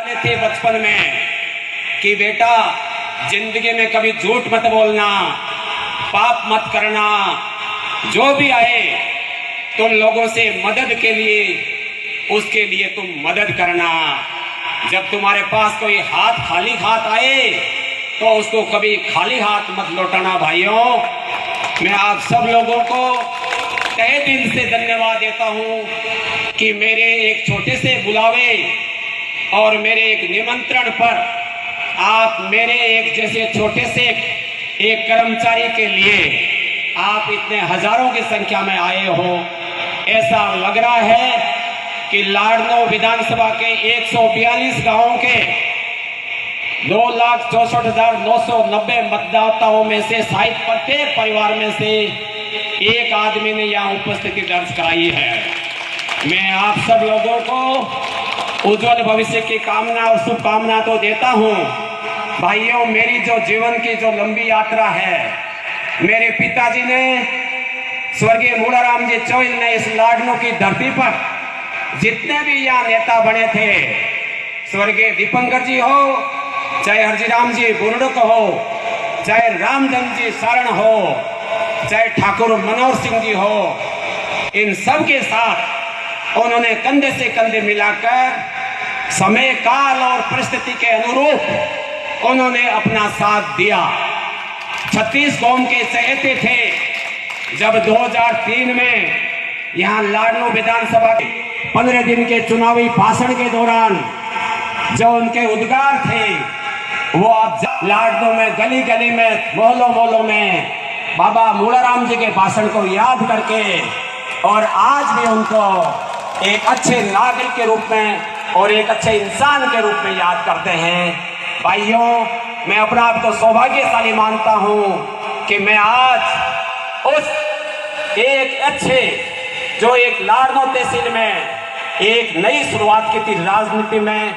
थे बचपन में कि बेटा जिंदगी में कभी झूठ मत बोलना, पाप मत करना, जो भी आए तुम लोगों से मदद के लिए, उसके लिए तुम मदद करना। जब तुम्हारे पास कोई खाली हाथ आए तो उसको कभी खाली हाथ मत लौटाना। भाइयों, मैं आप सब लोगों को तहे दिल से धन्यवाद देता हूं कि मेरे एक छोटे से बुलावे और मेरे एक निमंत्रण पर आप मेरे एक जैसे छोटे से एक कर्मचारी के लिए आप इतने हजारों की संख्या में आए हो। ऐसा लग रहा है कि लाडनो विधानसभा के 142 गांवों के 2,64,990 मतदाताओं में से शायद प्रत्येक परिवार में से एक आदमी ने यहाँ उपस्थिति दर्ज कराई है। मैं आप सब लोगों को उज्जवल भविष्य की कामना और शुभकामना तो देता हूँ। भाइयों, मेरी जो जीवन की जो लंबी यात्रा है, मेरे पिताजी ने स्वर्गीय मूड़ाराम जी चौहिल ने इस लाडनो की धरती पर जितने भी यहाँ नेता बने थे, स्वर्गीय दीपंकर जी हो, चाहे हरजीराम जी बुर्डुक हो, चाहे रामचंद्र जी सारण हो, चाहे ठाकुर मनोहर सिंह जी हो, इन सब के साथ उन्होंने कंधे से कंधे मिलाकर समय काल और परिस्थिति के अनुरूप उन्होंने अपना साथ दिया। 36 कौम के चहेते थे। जब 2003 में यहाँ लाडनो विधानसभा के 15 दिन के चुनावी भाषण के दौरान जो उनके उद्गार थे, वो अब लाडनो में गली गली में मोहल्लों मोहल्लों में बाबा मूड़ाराम जी के भाषण को याद करके और आज भी उनको एक अच्छे नागरिक के रूप में और एक अच्छे इंसान के रूप में याद करते हैं। भाइयों, मैं अपना आप को सौभाग्यशाली मानता हूं कि मैं आज उस एक अच्छे जो एक लाडनो तहसील में एक नई शुरुआत की थी राजनीति में,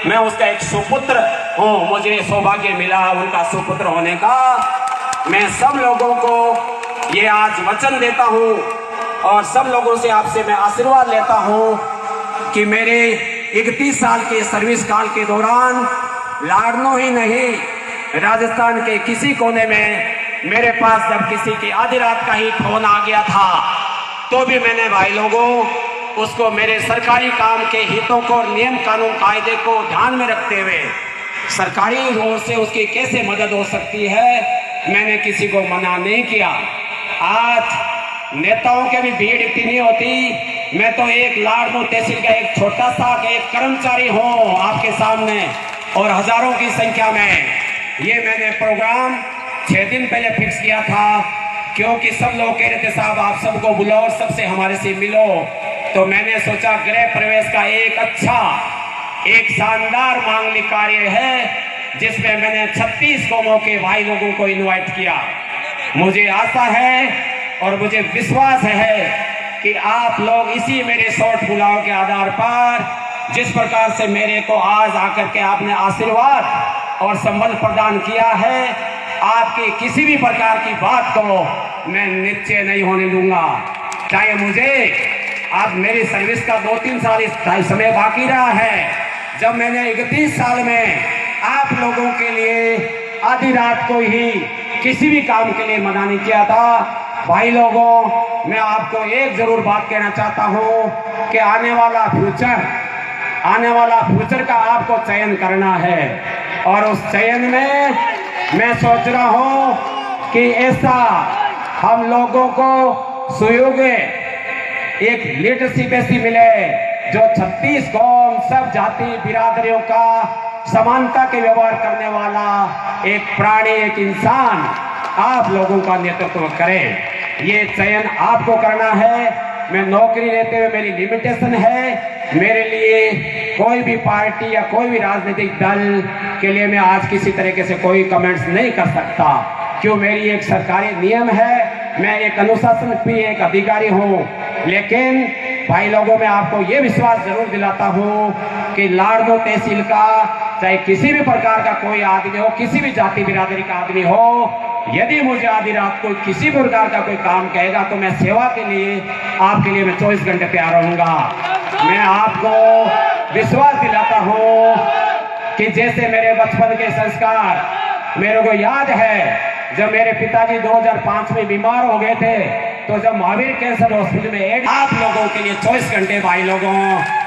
मैं उसका एक सुपुत्र हूं। मुझे सौभाग्य मिला उनका सुपुत्र होने का। मैं सब लोगों को ये आज वचन देता हूं और सब लोगों से आपसे मैं आशीर्वाद लेता हूं कि मेरे 31 साल के सर्विस काल के दौरान लाडनो ही नहीं, राजस्थान के किसी कोने में मेरे पास जब किसी की आधी रात का ही फोन आ गया था तो भी मैंने भाई लोगों उसको मेरे सरकारी काम के हितों को, नियम कानून कायदे को ध्यान में रखते हुए सरकारी ओर से उसकी कैसे मदद हो सकती है, मैंने किसी को मना नहीं किया। आज नेताओं के भी भीड़ इतनी नहीं होती। मैं तो एक लाडनो तहसील का एक छोटा सा एक कर्मचारी हूँ आपके सामने और हजारों की संख्या में। ये मैंने प्रोग्राम 6 दिन पहले फिक्स किया था क्योंकि सब लोग कह रहे थे साहब आप सबको बुलाओ और सबसे हमारे से मिलो। तो मैंने सोचा गृह प्रवेश का एक अच्छा एक शानदार मांगलिक कार्य है जिसमें मैंने 36 कौमों के भाई लोगों को इनवाइट किया। मुझे आशा है और मुझे विश्वास है कि आप लोग इसी मेरे शॉर्ट बुलाव के आधार पर जिस प्रकार से मेरे को आज आकर के आपने आशीर्वाद और संबल प्रदान किया है, आपकी किसी भी प्रकार की बात को मैं नीचे नहीं होने दूंगा। चाहे मुझे अब मेरी सर्विस का 2-3 साल इस समय बाकी रहा है। जब मैंने 31 साल में आप लोगों के लिए आधी रात को ही किसी भी काम के लिए मना नहीं किया था। भाई लोगों, मैं आपको एक जरूर बात कहना चाहता हूं कि आने वाला फ्यूचर का आपको चयन करना है और उस चयन में मैं सोच रहा हूं कि ऐसा हम लोगों को सुयोग्य एक लीडरशिप ऐसी मिले जो 36 कौम सब जाति बिरादरियों का समानता के व्यवहार करने वाला एक प्राणी, एक इंसान आप लोगों का नेतृत्व करे। ये चयन आपको करना है। मैं नौकरी लेते हुए मेरी लिमिटेशन है। मेरे लिए कोई भी पार्टी या कोई भी राजनीतिक दल के लिए मैं आज किसी तरीके से कोई कमेंट्स नहीं कर सकता क्यों मेरी एक सरकारी नियम है। मैं एक अनुशासन भी एक अधिकारी हूँ। लेकिन भाई लोगों, मैं आपको ये विश्वास जरूर दिलाता हूँ कि लाडनो तहसील का चाहे किसी भी प्रकार का कोई आदमी हो, किसी भी जाति बिरादरी का आदमी हो, यदि मुझे आधी रात को किसी प्रकार का कोई काम कहेगा तो मैं सेवा के लिए आपके लिए मैं 24 घंटे तैयार रहूंगा। मैं आपको विश्वास दिलाता हूँ कि जैसे मेरे बचपन के संस्कार मेरे को याद है, जब मेरे पिताजी 2005 में बीमार हो गए थे, तो जब महावीर कैंसर हॉस्पिटल में एक आप लोगों के लिए 24 घंटे भाई लोगों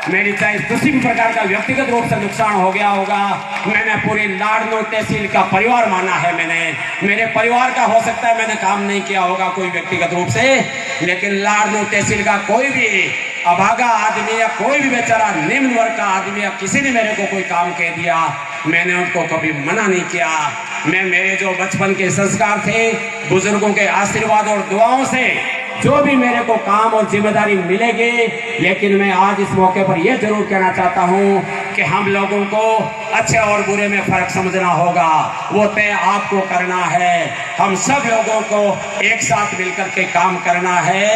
मेरी चाहे किसी भी प्रकार का व्यक्तिगत रूप से नुकसान हो गया होगा, मैंने पूरी लाडनू तहसील का परिवार माना है। मैंने मेरे परिवार का हो सकता है मैंने काम नहीं किया होगा कोई व्यक्तिगत रूप से, लेकिन लाडनू तहसील का कोई भी अभागा आदमी या कोई भी बेचारा निम्न वर्ग का आदमी या किसी ने मेरे को कोई काम कह दिया, मैंने उनको कभी मना नहीं किया। मैं मेरे जो बचपन के संस्कार थे, बुजुर्गों के आशीर्वाद और दुआओं से जो भी मेरे को काम और जिम्मेदारी मिलेगी, लेकिन मैं आज इस मौके पर यह जरूर कहना चाहता हूं कि हम लोगों को अच्छे और बुरे में फर्क समझना होगा, वो तय आपको करना है। हम सब लोगों को एक साथ मिलकर के काम करना है।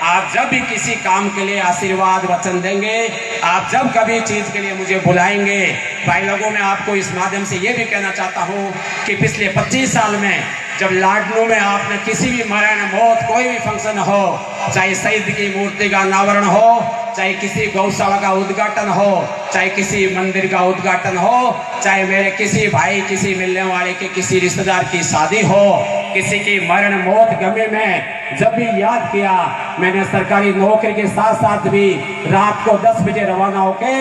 आप जब भी किसी काम के लिए आशीर्वाद वचन देंगे, आप जब कभी चीज के लिए मुझे बुलाएंगे, भाई लोगों मैं आपको इस माध्यम से ये भी कहना चाहता हूँ कि पिछले 25 साल में जब लाडनू में आपने किसी भी मरण मौत कोई भी फंक्शन हो, चाहे शहीद की मूर्ति का अनावरण हो, चाहे किसी गौशाला का उद्घाटन हो, चाहे किसी मंदिर का उद्घाटन हो, चाहे मेरे किसी भाई किसी मिलने वाले के किसी रिश्तेदार की शादी हो, किसी की मरण मौत गमे में जब भी याद किया, मैंने सरकारी नौकरी के साथ साथ भी रात को 10 बजे रवाना होके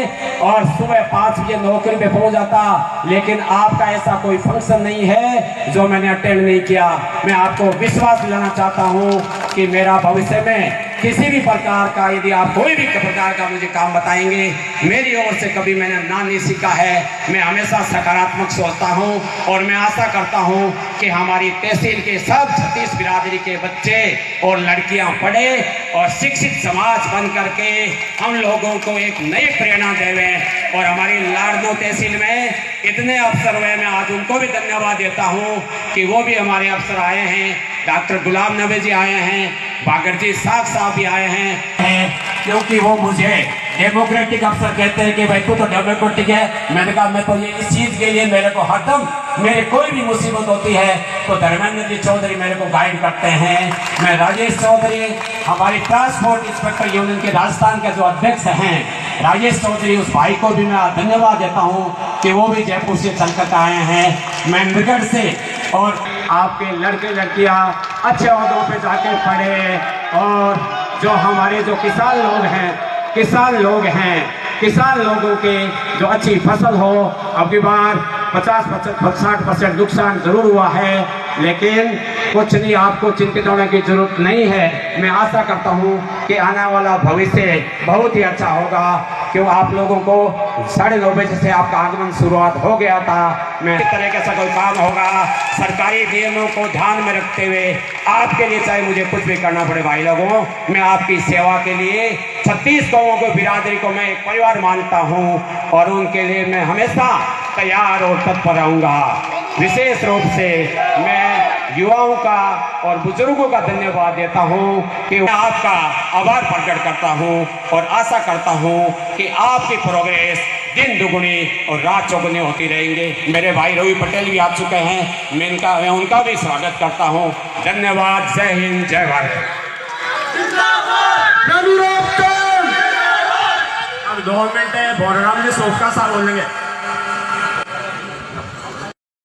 और सुबह 5 बजे नौकरी पे पहुंच जाता, लेकिन आपका ऐसा कोई फंक्शन नहीं है जो मैंने अटेंड नहीं किया। मैं आपको विश्वास दिलाना चाहता हूं कि मेरा भविष्य में किसी भी प्रकार का यदि आप कोई भी प्रकार का मुझे काम बताएंगे, मेरी ओर से कभी मैंने ना नहीं सीखा है। मैं हमेशा सकारात्मक सोचता हूं और मैं आशा करता हूं कि हमारी तहसील के सब 36 बिरादरी के बच्चे और लड़कियां पढ़े और शिक्षित समाज बन करके हम लोगों को एक नई प्रेरणा देवें। और हमारी लाडनू तहसील में इतने अफसर हुए, मैं आज उनको भी धन्यवाद देता हूं कि वो भी हमारे अफसर आए हैं। डॉक्टर गुलाम नबी जी आए हैं, बागरजी साहब भी आए हैं, क्योंकि वो मुझे डेमोक्रेटिक अफसर कहते हैं कि भाई तू तो डेमोक्रेटिक है। मैंने कहा मैं तो ये इस चीज के लिए मेरे को हरदम मेरे कोई भी मुसीबत होती है तो धर्मेंद्र जी चौधरी मेरे को गाइड करते हैं। मैं राजेश चौधरी हमारी ट्रांसपोर्ट इंस्पेक्टर यूनियन के राजस्थान के जो अध्यक्ष हैं राजेश चौधरी, उस भाई को भी मैं धन्यवाद देता हूँ कि वो भी जयपुर से चल कर आए हैं। मैं नगर से और आपके लड़के लड़कियाँ अच्छे अहदों पे जाके पढ़े और जो हमारे जो किसान लोगों के जो अच्छी फसल हो, अब की बार 50-60% नुकसान जरूर हुआ है, लेकिन कुछ नहीं, आपको चिंतित होने की जरूरत नहीं है। मैं आशा करता हूँ कि आने वाला भविष्य बहुत ही अच्छा होगा, क्यों आप लोगों को 9:30 बजे से आपका आगमन शुरुआत हो गया था। मैं इस तरीके से कोई काम होगा सरकारी नियमों को ध्यान में रखते हुए आपके लिए चाहे मुझे कुछ भी करना पड़े भाई लोगों, मैं आपकी सेवा के लिए 36 गाँवों को बिरादरी को मैं एक परिवार मानता हूँ और उनके लिए मैं हमेशा तैयार और तत्पर रहूँगा। विशेष रूप से मैं युवाओं का और बुजुर्गों का धन्यवाद देता हूं कि मैं आपका आभार प्रकट करता हूं और आशा करता हूं कि आपकी प्रोग्रेस दिन दुगुनी और रात चौगुनी होती रहेंगे। मेरे भाई रवि पटेल भी आ चुके हैं, मैं उनका भी स्वागत करता हूं। धन्यवाद। जय हिंद, जय भारत। अब 2 मिनट है, बोराराम जी सोफका साहब बोलेंगे।